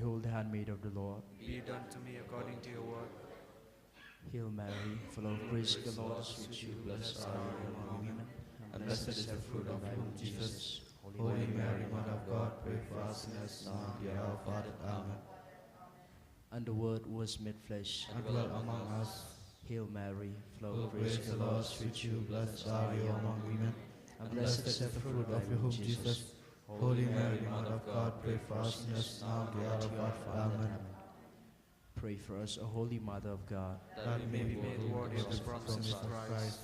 Behold the handmaid of the Lord. Be it done to me according to your word. Hail Mary, full of grace, the Lord is with you. Blessed are you among women, and blessed is the fruit of thy womb, Jesus. Holy Mary, Mother of God, pray for us sinners now and at the hour of our death. Amen. And the Word was made flesh And dwelt among us. Hail Mary, full Full of of grace, grace, the the Lord Lord is is with with you. you. Blessed are you among women, and and blessed is the fruit of your womb, Jesus. Holy Mary, Mother of God, pray for us sinners now and at the hour of our death. Amen. Pray for us, O Holy Mother of God. That we may be made worthy of the promises of Christ.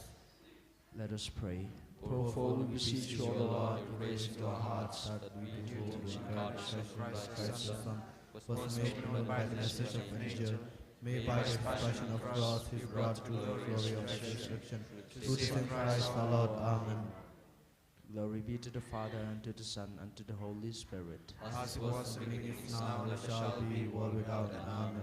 Let us pray. For we beseech you, O Lord, to raise into our hearts that we do hold in incarnation of Christ, your Son, was made known by the message of an angel, may by the passion of God be brought to the glory of resurrection. Through the same Christ our Lord. Amen. Glory be to the Father, and to the Son, and to the Holy Spirit. As it was in the beginning, is now, and ever shall be, world without end. Amen.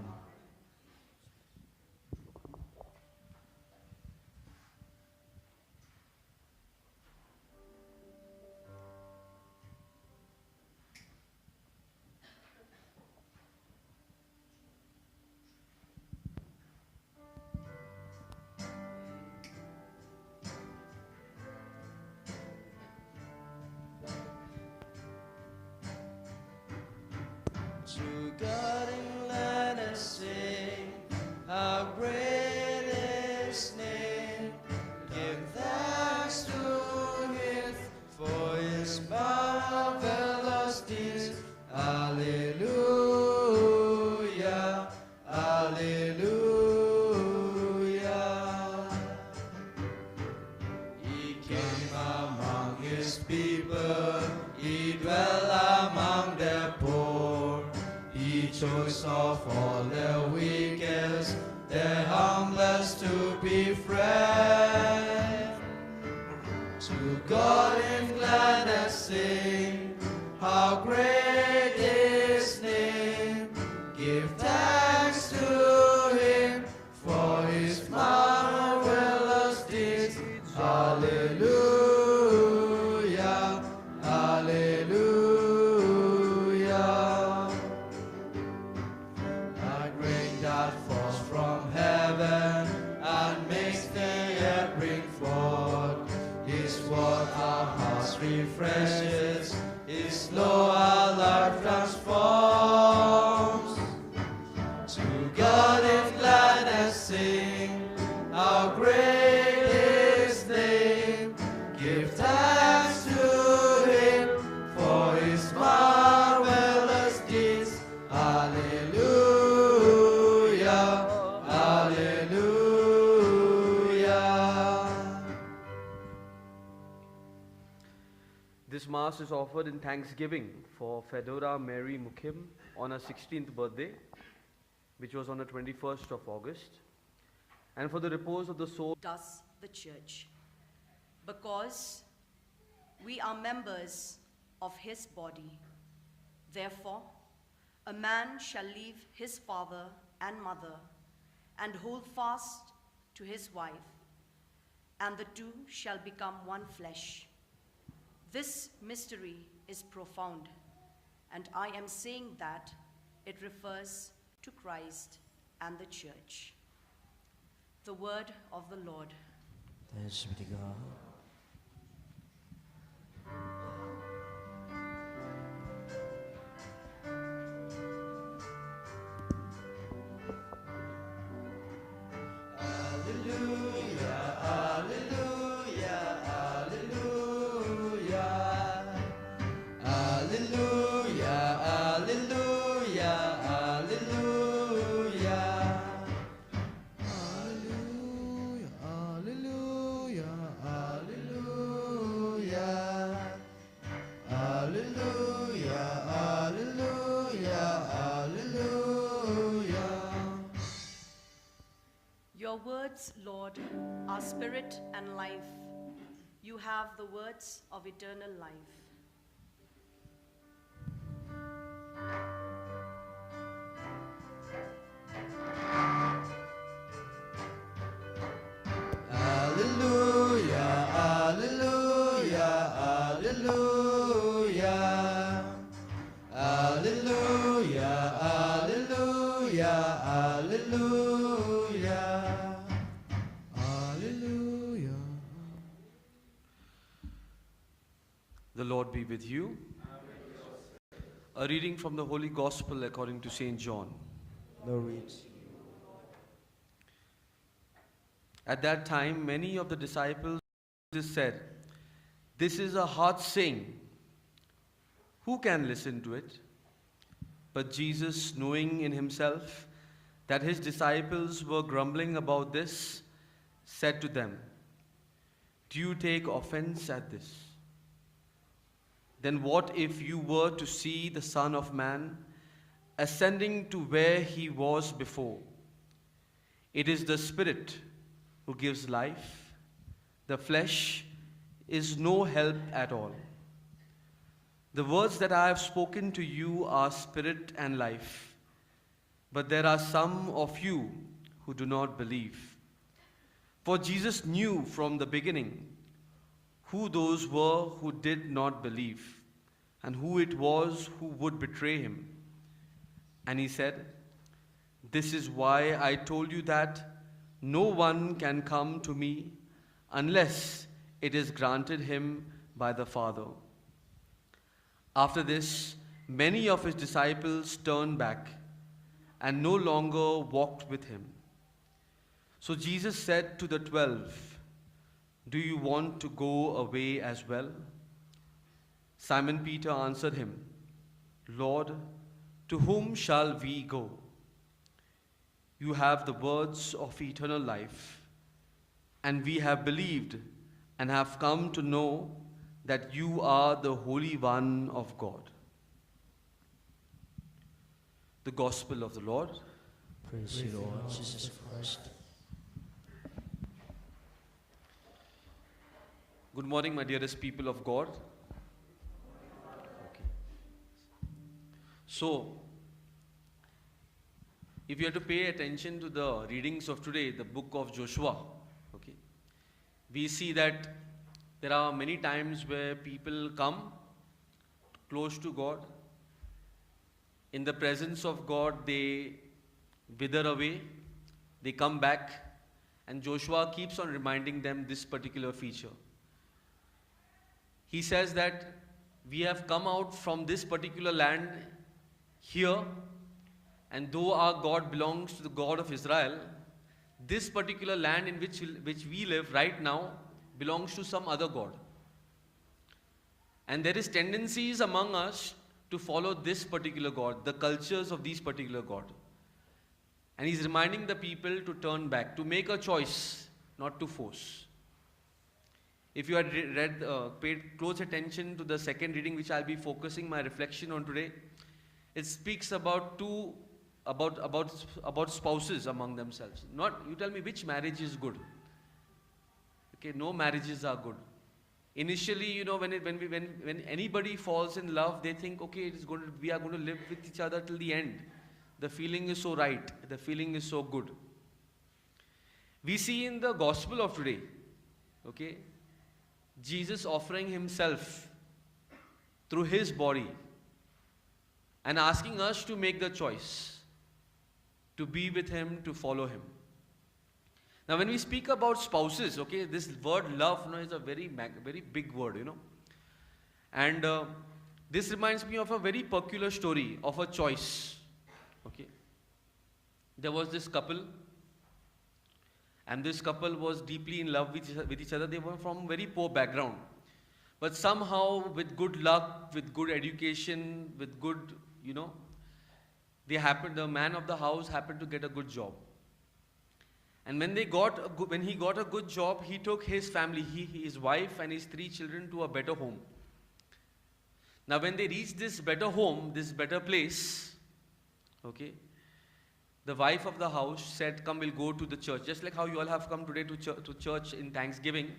To God and let us sing, how great His name. Give thanks to Him for His marvelous deeds. Alleluia, alleluia. He came among His people, He dwelt among the poor. He chose of all the weakest, the humblest to befriend. To God in gladness sing, how great His name. Give thanks to Him for His marvelous deeds. Hallelujah, hallelujah. Like rain that falls from heaven and makes the earth bring forth His word, our hearts refreshes. His law our life transforms. To God in gladness sing, how great His name. Give thanks to Him for His marvelous deeds. Hallelujah, hallelujah. This Mass is offered in thanksgiving for Fedora Mary Mukim on her 16th birthday, which was on the 21st of August, and for the repose of the soul. Does the Church, because we are members of His body. Therefore, a man shall leave his father and mother and hold fast to his wife, and the two shall become one flesh. This mystery is profound, and I am saying that it refers to Christ and the Church. The word of the Lord. Thanks be to God. Hallelujah, hallelujah, hallelujah. Hallelujah, hallelujah, hallelujah. Hallelujah, hallelujah, hallelujah. Hallelujah, hallelujah, hallelujah. Your words, Lord, are spirit and life. You have the words of eternal life. Hallelujah, hallelujah, hallelujah. Hallelujah, The Lord be with you. A reading from the Holy Gospel according to St. John. Glory to you. At that time, many of the disciples said, "This is a hard saying. Who can listen to it?" But Jesus, knowing in himself that his disciples were grumbling about this, said to them, "Do you take offense at this? Then what if you were to see the Son of Man ascending to where he was before? It is the Spirit who gives life. The flesh is no help at all. The words that I have spoken to you are spirit and life, but there are some of you who do not believe." For Jesus knew from the beginning who those were who did not believe, and who it was who would betray him. And he said, "This is why I told you that no one can come to me unless it is granted him by the Father." After this, many of his disciples turned back and no longer walked with him. So Jesus said to the 12, "Do you want to go away as well?" Simon Peter answered him, "Lord, to whom shall we go? You have the words of eternal life, and we have believed and have come to know that you are the Holy One of God." The Gospel of the Lord. Praise you, Lord Jesus Christ. Good morning, my dearest people of God. Okay. So, if you have to pay attention to the readings of today, the book of Joshua, okay, we see that there are many times where people come close to God. In the presence of God, they wither away, they come back, and Joshua keeps on reminding them this particular feature. He says that we have come out from this particular land here, and though our God belongs to the God of Israel, this particular land in which we live right now belongs to some other God. And there is tendencies among us to follow this particular God, the cultures of these particular God. And he's reminding the people to turn back, to make a choice, not to force. If you had paid close attention to the second reading, which I'll be focusing my reflection on today, it speaks about about spouses among themselves. Not, you tell me which marriage is good. Okay, no marriages are good. Initially, when anybody falls in love, they think, okay, we are going to live with each other till the end. The feeling is so right. The feeling is so good. We see in the gospel of today, okay, Jesus offering himself through his body and asking us to make the choice to be with him, to follow him. Now, when we speak about spouses, okay, this word love, is a very big word, And this reminds me of a very peculiar story of a choice, okay. There was this couple, and this couple was deeply in love with each other. They were from very poor background. But somehow, with good luck, with good education, with good, the man of the house happened to get a good job. And when he got a good job, he took his family, his wife and his 3 children to a better home. Now when they reached this better home, this better place, okay, the wife of the house said, "Come, we'll go to the church." Just like how you all have come today to church in Thanksgiving,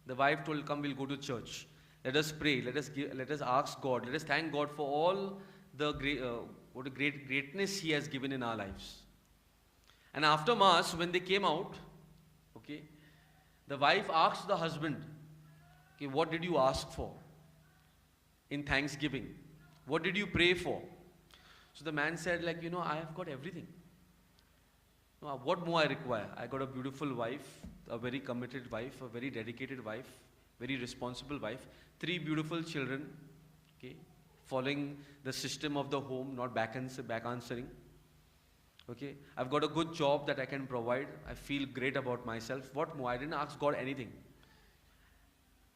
the wife told, "Come, we'll go to church. Let us pray. Let us ask God. Let us thank God for all the greatness He has given in our lives." And after Mass, when they came out, okay, the wife asked the husband, okay, "What did you ask for in Thanksgiving? What did you pray for?" So the man said, "I have got everything. What more I require? I got a beautiful wife, a very committed wife, a very dedicated wife, very responsible wife, 3 beautiful children, okay, following the system of the home, not back answering. Okay, I've got a good job that I can provide. I feel great about myself. What more? I didn't ask God anything.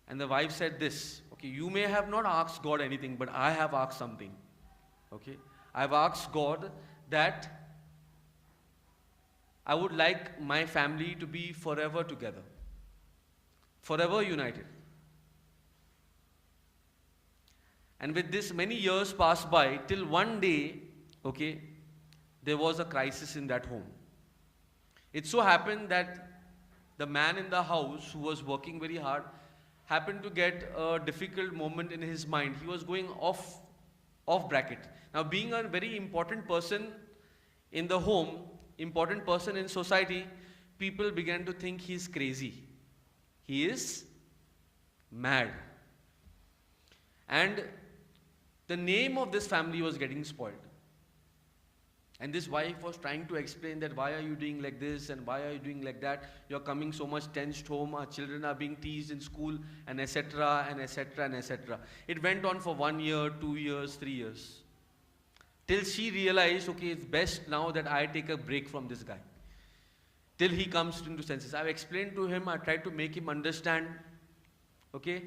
And the wife said this, okay, you may have not asked God anything, but I have asked something. Okay, I've asked God that I would like my family to be forever together, forever united. And with this, many years passed by till one day, okay, there was a crisis in that home. It so happened that the man in the house who was working very hard happened to get a difficult moment in his mind. He was going off bracket. Now, being a very important person in the home, important person in society, people began to think he's crazy. He is mad. And the name of this family was getting spoiled. And this wife was trying to explain that why are you doing like this and why are you doing like that? You're coming so much tensed home, our children are being teased in school, and etc. and etc. and etc. It went on for 1 year, 2 years, 3 years. Till she realized, okay, it's best now that I take a break from this guy. Till he comes into senses. I've explained to him, I tried to make him understand, okay,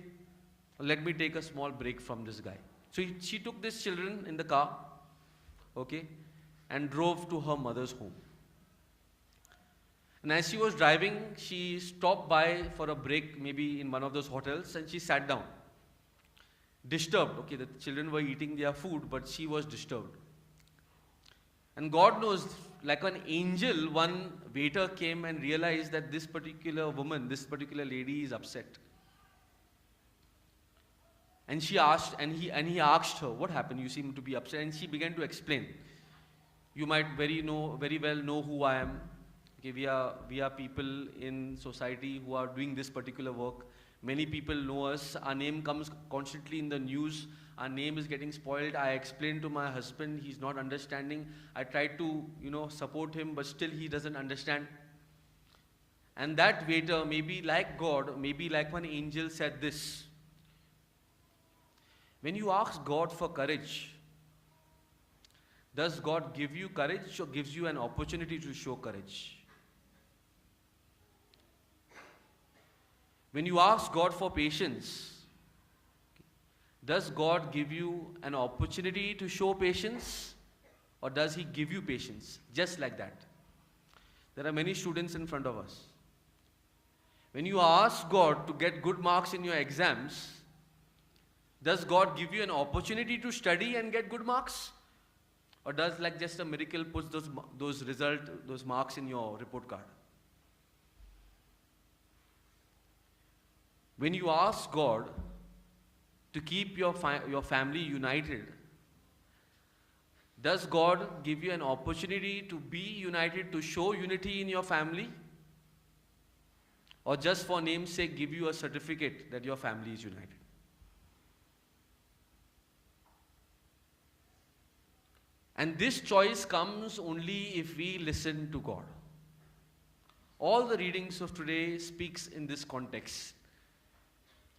let me take a small break from this guy. So she took these children in the car, okay, and drove to her mother's home. And as she was driving, she stopped by for a break, maybe in one of those hotels, and she sat down. Disturbed, okay, the children were eating their food, but she was disturbed. And God knows, like an angel, one waiter came and realized that this particular woman, this particular lady is upset. And she asked, and he asked her, what happened? You seem to be upset. And she began to explain. You might very well know who I am. Okay, we are people in society who are doing this particular work. Many people know us. Our name comes constantly in the news. Our name is getting spoiled. I explained to my husband, he's not understanding. I tried to, support him, but still he doesn't understand. And that waiter, maybe like God, maybe like one angel, said this. When you ask God for courage, does God give you courage or gives you an opportunity to show courage? When you ask God for patience, does God give you an opportunity to show patience, or does He give you patience? Just like that. There are many students in front of us. When you ask God to get good marks in your exams, does God give you an opportunity to study and get good marks? Or does like just a miracle puts those marks in your report card? When you ask God to keep your family united, does God give you an opportunity to be united, to show unity in your family? Or just for name's sake give you a certificate that your family is united? And this choice comes only if we listen to God. All the readings of today speaks in this context.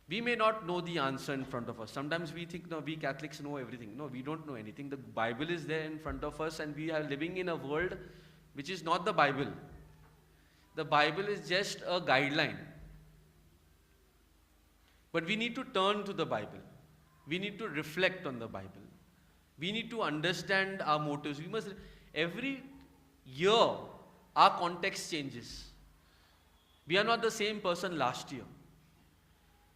We may not know the answer in front of us. Sometimes we think, no, we Catholics know everything. No, we don't know anything. The Bible is there in front of us, and we are living in a world which is not the Bible. The Bible is just a guideline. But we need to turn to the Bible. We need to reflect on the Bible. We need to understand our motives. Every year, our context changes. We are not the same person last year.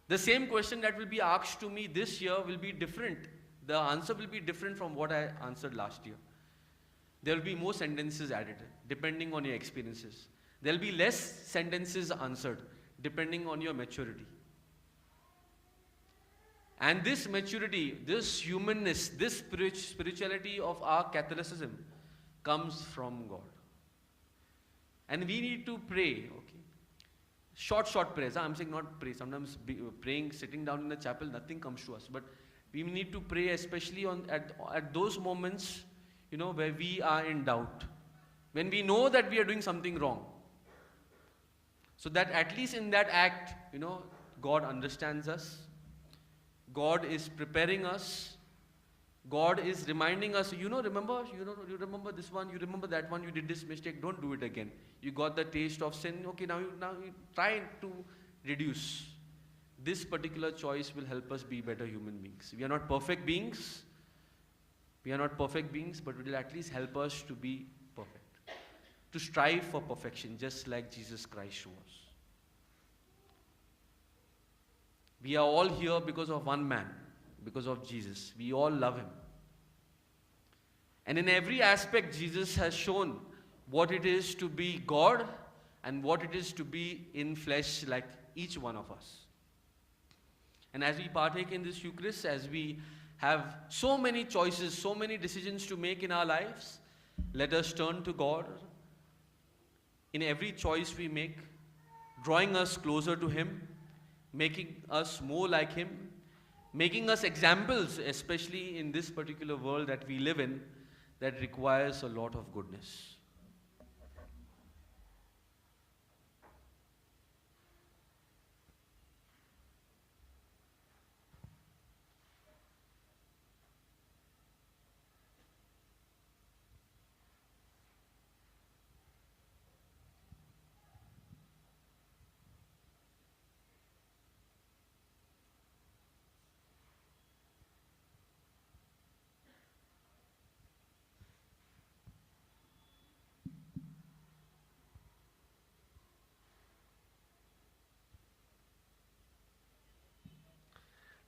The same question that will be asked to me this year will be different. The answer will be different from what I answered last year. There will be more sentences added, depending on your experiences. There will be less sentences answered, depending on your maturity. And this maturity, this humanness, this spirituality of our Catholicism comes from God. And we need to pray, okay? Short prayers. I'm saying not pray. Sometimes praying, sitting down in the chapel, nothing comes to us. But we need to pray especially at those moments, where we are in doubt. When we know that we are doing something wrong. So that at least in that act, God understands us. God is preparing us. God is reminding us, you remember this one, you remember that one, you did this mistake, don't do it again. You got the taste of sin, okay, now you try to reduce. This particular choice will help us be better human beings. We are not perfect beings. But it will at least help us to be perfect. To strive for perfection, just like Jesus Christ was. We are all here because of one man, because of Jesus. We all love him. And in every aspect, Jesus has shown what it is to be God and what it is to be in flesh like each one of us. And as we partake in this Eucharist, as we have so many choices, so many decisions to make in our lives, let us turn to God in every choice we make, drawing us closer to Him, making us more like Him, making us examples, especially in this particular world that we live in, that requires a lot of goodness.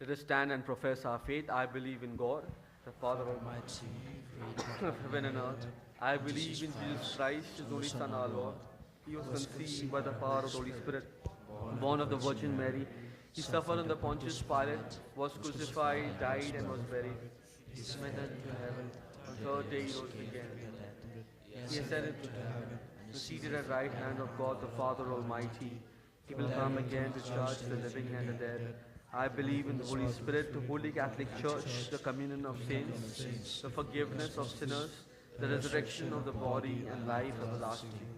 Let us stand and profess our faith. I believe in God, the Father Almighty, of heaven and earth. I believe in Jesus Christ, His only Son, our Lord. He was conceived by the power of the Holy Spirit, born of the Virgin Mary. He suffered under Pontius Pilate, was crucified, died, and was buried. He ascended into heaven. On the third day He rose again. He ascended to heaven, and seated at the right hand of God, the Father Almighty. He will come again to judge the living and the dead. I believe in the Holy Spirit, the Holy Catholic Church, the communion of saints, the forgiveness of sinners, the resurrection of the body, and life everlasting. Amen.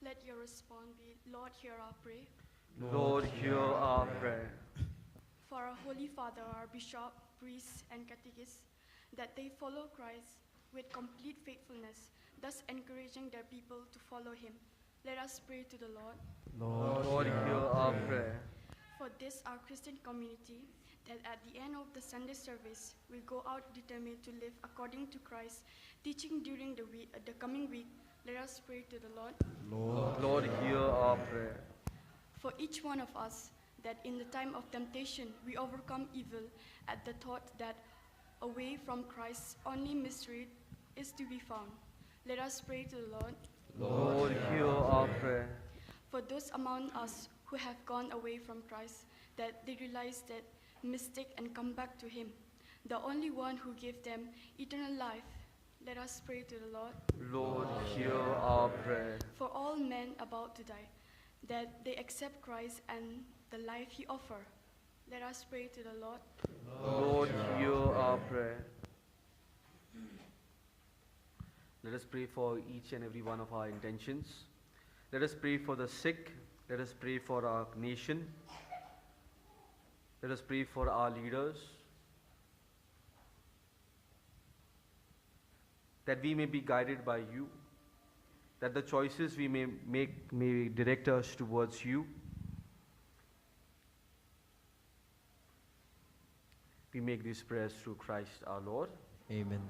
Let your response be, Lord, hear our prayer. Lord, hear our prayer. For our Holy Father, our bishop, priests, and catechists, that they follow Christ with complete faithfulness, thus encouraging their people to follow Him. Let us pray to the Lord. Lord, hear our prayer. For this, our Christian community, that at the end of the Sunday service, will go out determined to live according to Christ's teaching during the coming week. Let us pray to the Lord. Lord, hear our prayer. For each one of us, that in the time of temptation we overcome evil at the thought that away from Christ's only mystery is to be found. Let us pray to the Lord. Lord, hear our prayer. For those among us who have gone away from Christ, that they realize that mistake and come back to Him, the only one who gave them eternal life. Let us pray to the Lord. Lord, hear our prayer. For all men about to die, that they accept Christ and the life He offers. Let us pray to the Lord. Lord, hear our prayer. Let us pray for each and every one of our intentions. Let us pray for the sick. Let us pray for our nation. Let us pray for our leaders, that we may be guided by You, that the choices we may make may direct us towards You. We make these prayers through Christ our Lord. Amen.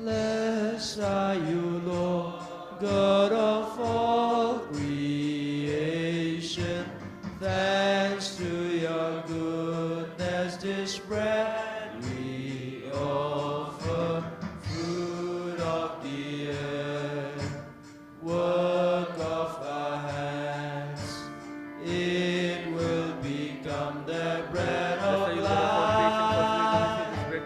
Blessed are you, Lord, God of all creation, thanks to your goodness, this bread we offer, fruit of the earth, work of our hands. It will become the bread of life.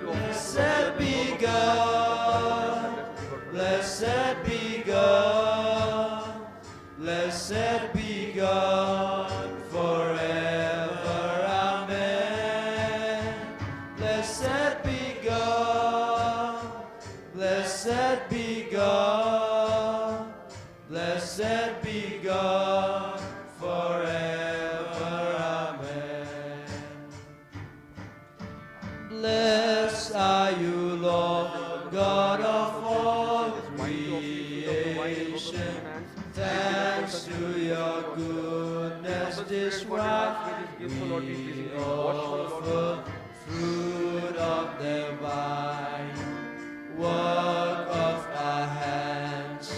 Blessed be God, blessed be God, blessed be God forever. Amen. Blessed be God, blessed be God, blessed be God forever. Amen. Blessed are you, Lord, God of all creation. Thanks to your goodness, this wine we offer, fruit of the vine, work of our hands.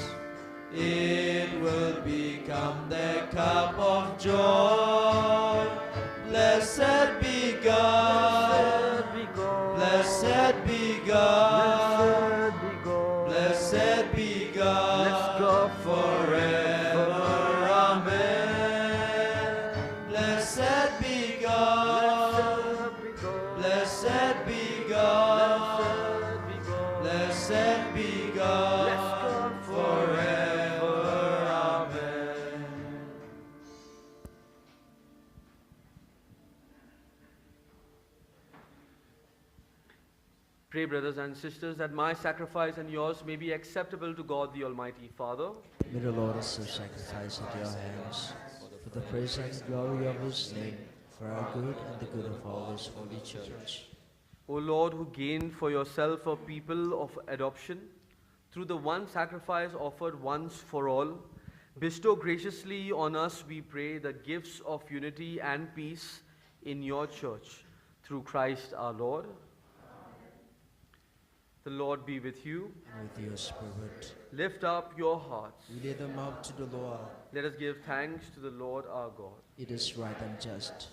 It will become the cup of joy. Blessed be God, blessed be God, blessed be God forever. Amen. Blessed be God, blessed be God, blessed be God forever. Amen. Pray, brothers and sisters, that my sacrifice and yours may be acceptable to God the Almighty Father. May the Lord accept sacrifice at your hands, for the praise and glory of his name, for our good and the good of all his holy church. O Lord, who gained for yourself a people of adoption, through the one sacrifice offered once for all, bestow graciously on us, we pray, the gifts of unity and peace in your church, through Christ our Lord. The Lord be with you. And with your spirit. Lift up your hearts. We lay them up to the Lord. Let us give thanks to the Lord our God. It is right and just.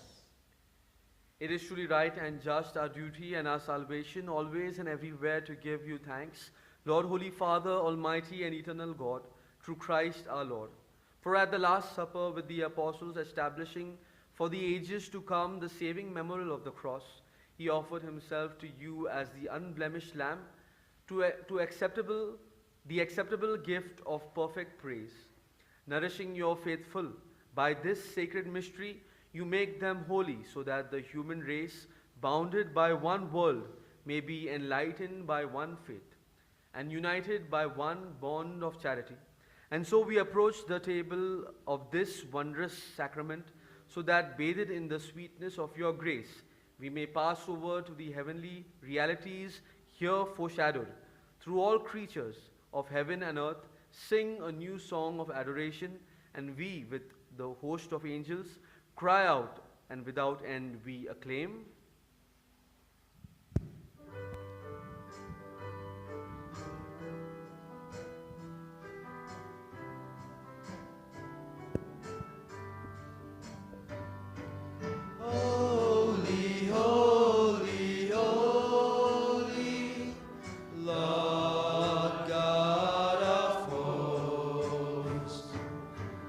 It is truly right and just, our duty and our salvation, always and everywhere to give you thanks, Lord, Holy Father, Almighty and eternal God, through Christ our Lord. For at the Last Supper with the apostles, establishing for the ages to come the saving memorial of the cross, he offered himself to you as the unblemished Lamb, the acceptable gift of perfect praise. Nourishing your faithful, by this sacred mystery, you make them holy, so that the human race, bounded by one world, may be enlightened by one faith, and united by one bond of charity. And so we approach the table of this wondrous sacrament, so that, bathed in the sweetness of your grace, we may pass over to the heavenly realities here foreshadowed. Through all creatures of heaven and earth, sing a new song of adoration, and we, with the host of angels, cry out, and without end we acclaim. Holy, holy, holy, Lord God of hosts,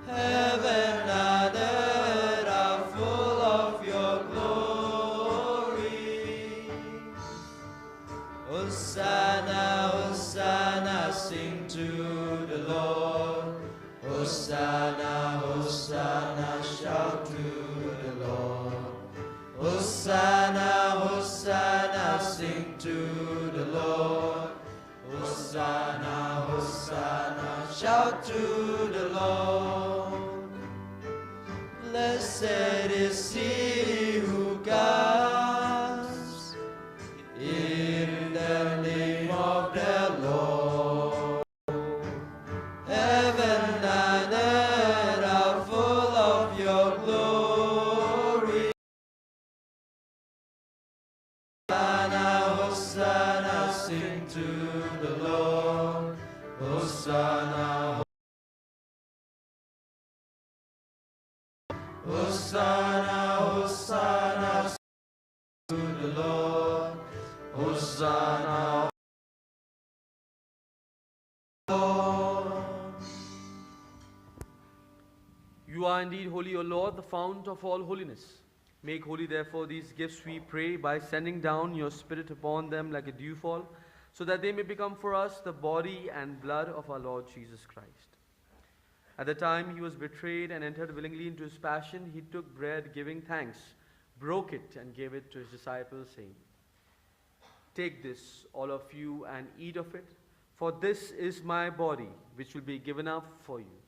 heaven and earth are full of your glory. Hosanna, Hosanna, sing to the Lord. Hosanna, Hosanna, shout to the Lord. Hosanna, Hosanna, sing to the Lord. Hosanna, Hosanna, shout to the Lord. Blessed is he who comes in the name of the Lord. Heaven and earth are full of your glory. Hosanna, Hosanna, sing to the Lord. Hosanna, Hosanna, Hosanna to the Lord. Hosanna, Lord. You are indeed holy, O Lord, the fount of all holiness. Make holy, therefore, these gifts, we pray, by sending down your Spirit upon them like a dewfall, so that they may become for us the body and blood of our Lord Jesus Christ. At the time he was betrayed and entered willingly into his passion, he took bread, giving thanks, broke it, and gave it to his disciples, saying, "Take this, all of you, and eat of it, for this is my body, which will be given up for you."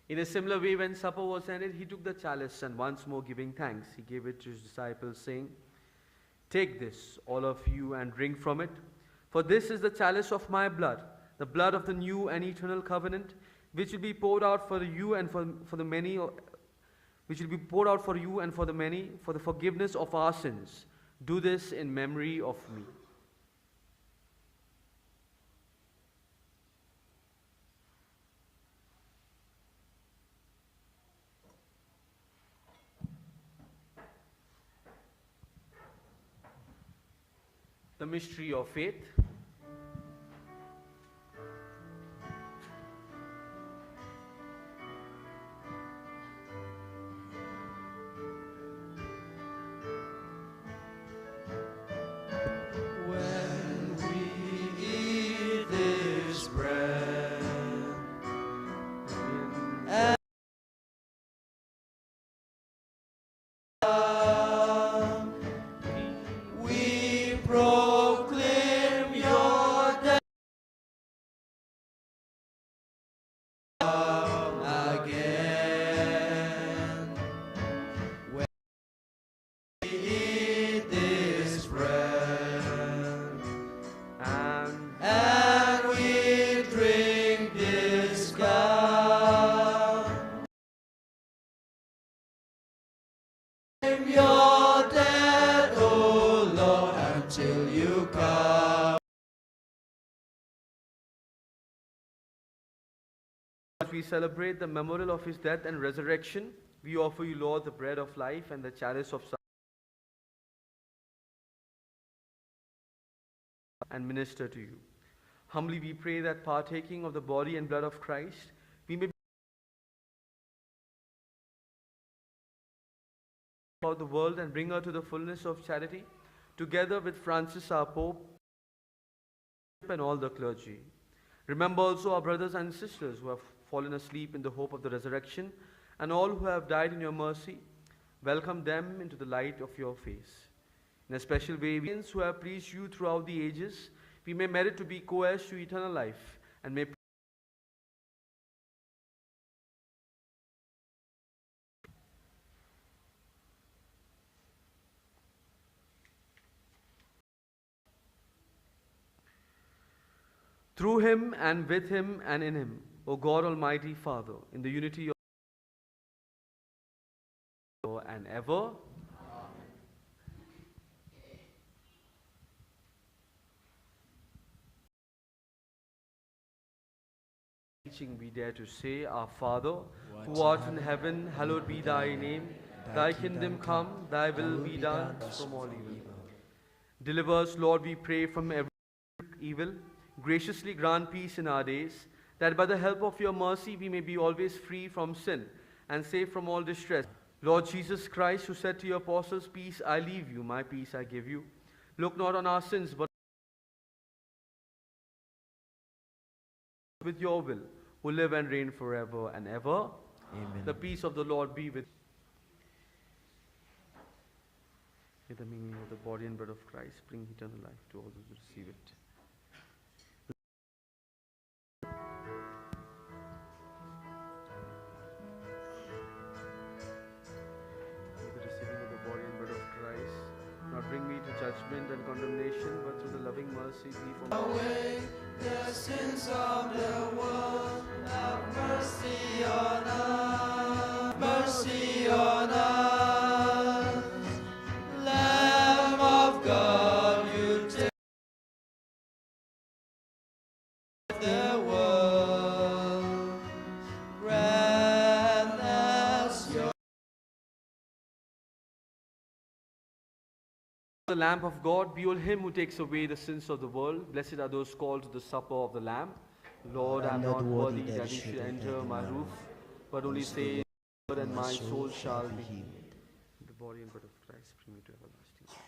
In a similar way, when supper was ended, he took the chalice, and once more giving thanks, he gave it to his disciples, saying, "Take this, all of you, and drink from it, for this is the chalice of my blood, the blood of the new and eternal covenant, which will be poured out for you and for the many, which will be poured out for you and for the many, for the forgiveness of our sins. Do this in memory of me." The mystery of faith. When we eat this bread and we proclaim your death again. When we eat this bread and we drink this cup, proclaim your death, O Lord, until you come. As we celebrate the memorial of his death and resurrection, we offer you, Lord, the bread of life and the chalice of salvation, and minister to you. Humbly we pray that, partaking of the body and blood of Christ, we may about the world and bring her to the fullness of charity, together with Francis our Pope and all the clergy. Remember also our brothers and sisters who have fallen asleep in the hope of the resurrection, and all who have died in your mercy. Welcome them into the light of your face. In a special way, we who have pleased you throughout the ages, we may merit to be co-heirs to eternal life, and may through him and with him and in him, O God Almighty Father, in the unity of and ever. Teaching, we dare to say, Our Father, who art in heaven, hallowed be thy name. Thy kingdom come, thy will be done from all evil. Deliver us, Lord, we pray, from every evil. Graciously grant peace in our days, that by the help of your mercy we may be always free from sin and safe from all distress. Lord Jesus Christ, who said to your apostles, "Peace I leave you, my peace I give you," look not on our sins, but with your will, who live and reign forever and ever. Amen. The peace of the Lord be with you. May the meaning of the body and blood of Christ bring eternal life to all those who receive it. May the receiving of the body and blood of Christ not bring me to judgment and condemnation, but through the loving mercy be for me. Away the sins of the world, have mercy on us. The Lamb of God, behold him who takes away the sins of the world. Blessed are those called to the supper of the Lamb. Lord, I am not worthy that you should enter my roof, but only say, word and my soul shall be healed. The body and blood of Christ bring me to everlasting life.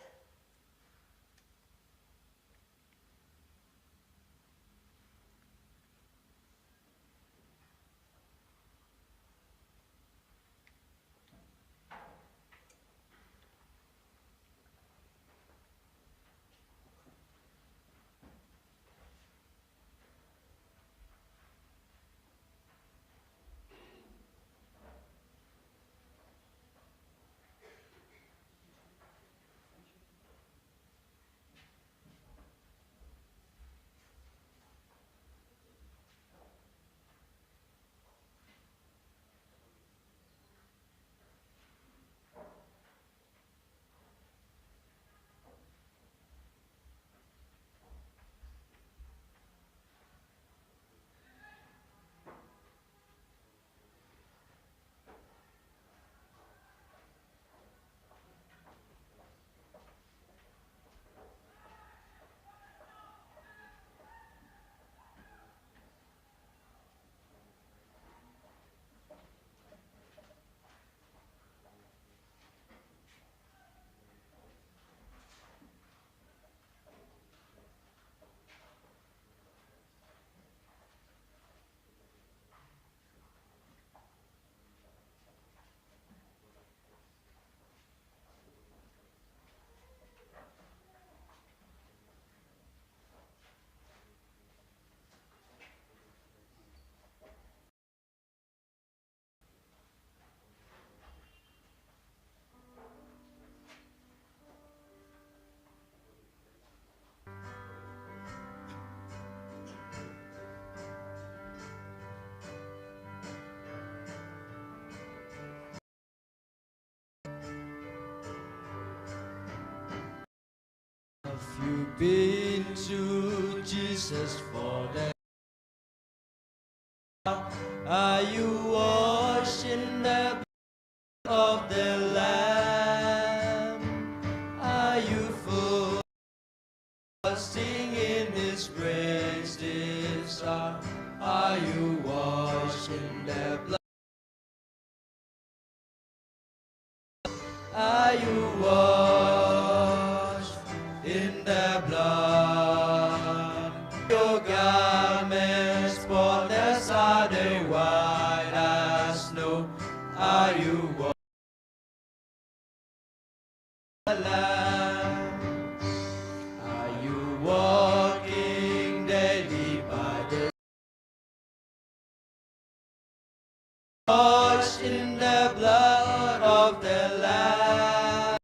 Have you been to Jesus for that? Are you washed in the blood of the Lamb? Are you full trusting in His grace this hour? Are you washed in the blood? Are you washed in the blood? Your garments spotless, are they white as snow? Are you washed in the Lamb? Are you walking daily by the washed in the blood of the Lamb?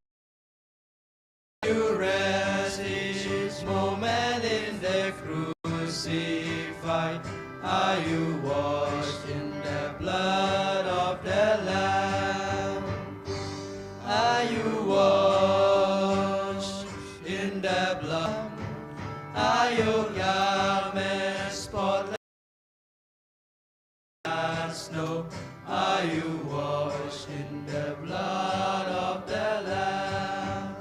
You rest each moment in the crucified. Are you washed in the blood of the Lamb? Are you washed in the blood? Are your garments spotless as snow? Are you washed in the blood of the Lamb?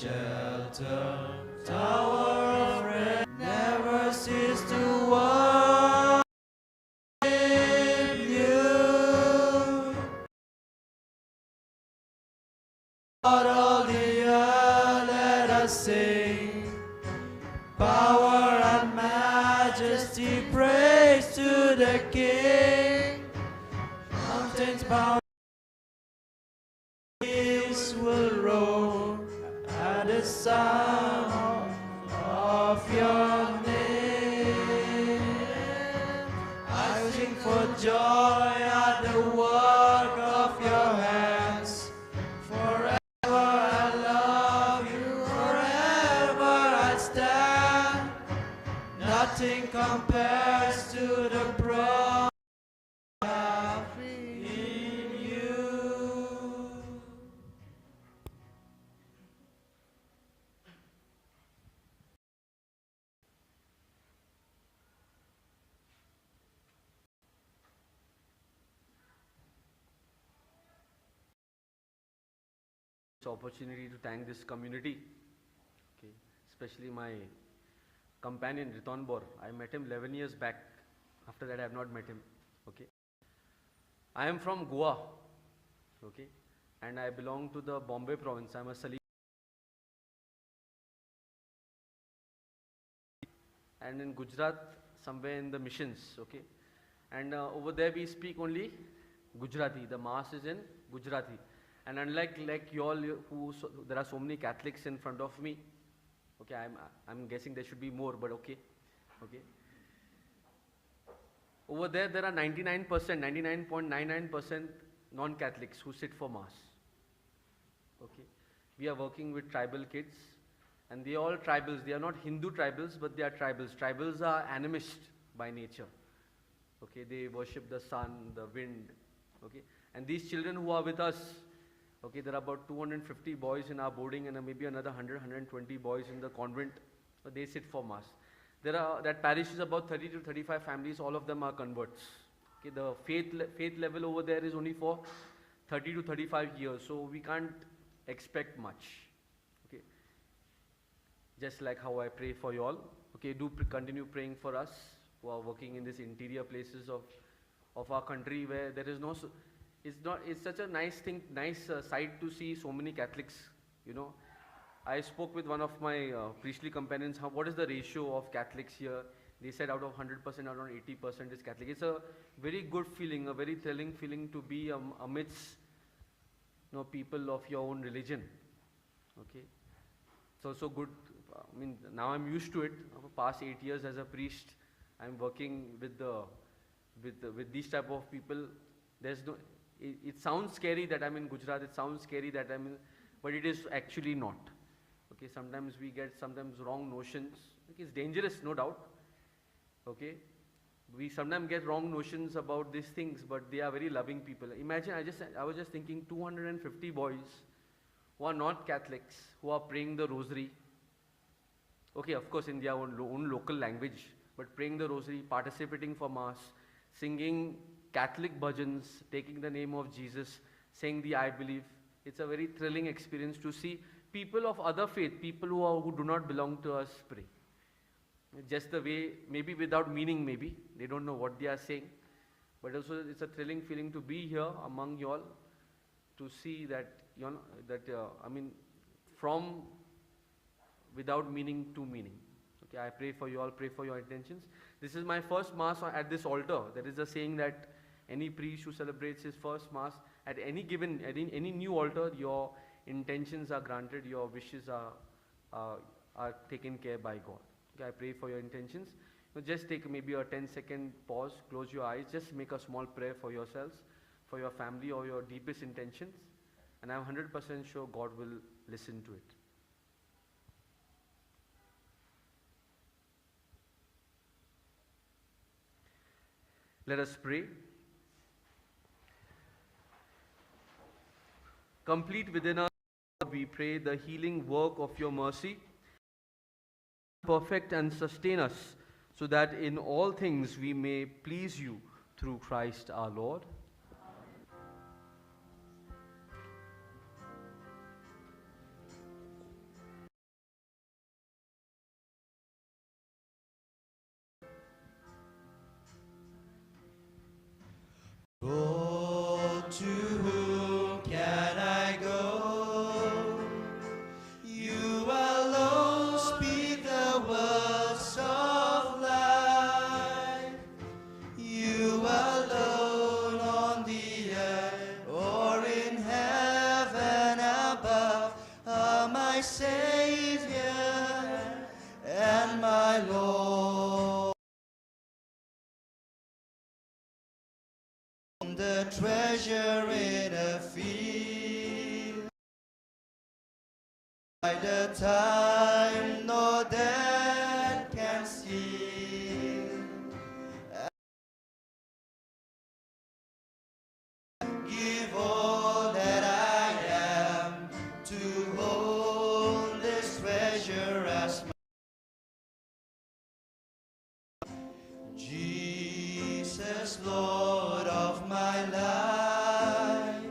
shelter, tower of refuge, never cease to worship you. Lord, all the earth, let us sing. Power and majesty, praise to the King. Mountains bow, hills will roar at the sound of your name. I sing for joy at the work of your hands. Forever I love you, forever I stand. Nothing compares to the promise I have in you. This opportunity to thank this community, okay, especially my companion Riton Bor. I met him 11 years back. After that I have not met him. Okay. I am from Goa, okay, and I belong to the Bombay province. I am a Salim. And in Gujarat, somewhere in the missions, okay, and over there we speak only Gujarati. The mass is in Gujarati, and unlike you all, there are so many Catholics in front of me. Okay, I'm guessing there should be more, but okay. Over there are 99.99% non-Catholics who sit for mass. Okay, we are working with tribal kids, and they are all tribals. They are not Hindu tribals, but they are tribals. Tribals are animist by nature. Okay, they worship the sun, the wind. Okay, and these children who are with us, okay, there are about 250 boys in our boarding and maybe another 120 boys in the convent. So they sit for mass. That parish is about 30 to 35 families. All of them are converts. Okay, the faith level over there is only for 30 to 35 years. So we can't expect much. Okay, just like how I pray for you all. Okay, do continue praying for us who are working in these interior places of our country where there is no. It's such a nice thing, nice sight to see so many Catholics, you know. I spoke with one of my priestly companions, what is the ratio of Catholics here? They said out of 100%, around 80% is Catholic. It's a very good feeling, a very thrilling feeling to be amidst, you know, people of your own religion. Okay. It's also good, I mean, now I'm used to it. For the past 8 years as a priest, I'm working with these type of people. There's no, it sounds scary that I'm in Gujarat, it sounds scary that I'm in, but it is actually not. Okay, sometimes we get wrong notions. Okay, it's dangerous, no doubt. Okay, we sometimes get wrong notions about these things, but they are very loving people. Imagine, I was just thinking 250 boys who are not Catholics, who are praying the rosary. Okay, of course in their own local language, but praying the rosary, participating for mass, singing Catholic bhajans, taking the name of Jesus, saying the I believe. It's a very thrilling experience to see people of other faith, people who do not belong to us pray. Just the way, maybe without meaning, maybe they don't know what they are saying, but also it's a thrilling feeling to be here among you all, to see that, you know, I mean, from without meaning to meaning. Okay, I pray for you all, pray for your intentions. This is my first mass at this altar. There is a saying that any priest who celebrates his first mass at any new altar, your intentions are granted, your wishes are taken care by God. Okay, I pray for your intentions. So just take maybe a 10-second pause, close your eyes, just make a small prayer for yourselves, for your family, or your deepest intentions, and I'm 100% sure God will listen to it. Let us pray. Complete within us, we pray, the healing work of your mercy. Perfect and sustain us, so that in all things we may please you through Christ our Lord. To whom can I go? You alone speak the words of life. You alone on the earth or in heaven above are my Savior and my Lord. The treasure in a field, by the time no death can steal. Give all that I am to hold this treasure as my Jesus, Lord of my life.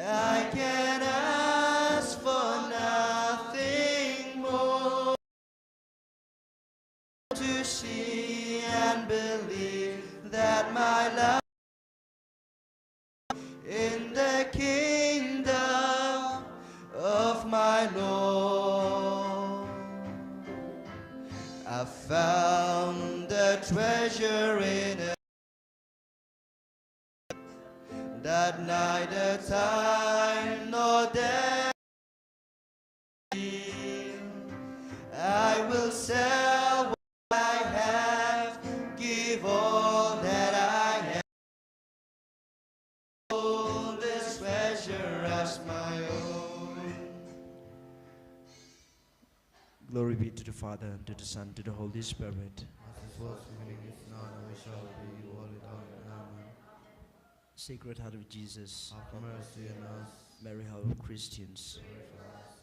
I can ask for nothing more, to see and believe that my life in the kingdom of my Lord. I found the treasure in a that neither time nor death. I will sell what I have, give all that I have, hold this treasure as my own. Glory be to the Father, and to the Son, and to the Holy Spirit. As it was beginning, is now, and we shall be, world without end. Amen. Sacred Heart of Jesus, Have mercy on us. Mary, Heart of Christians, Pray for us.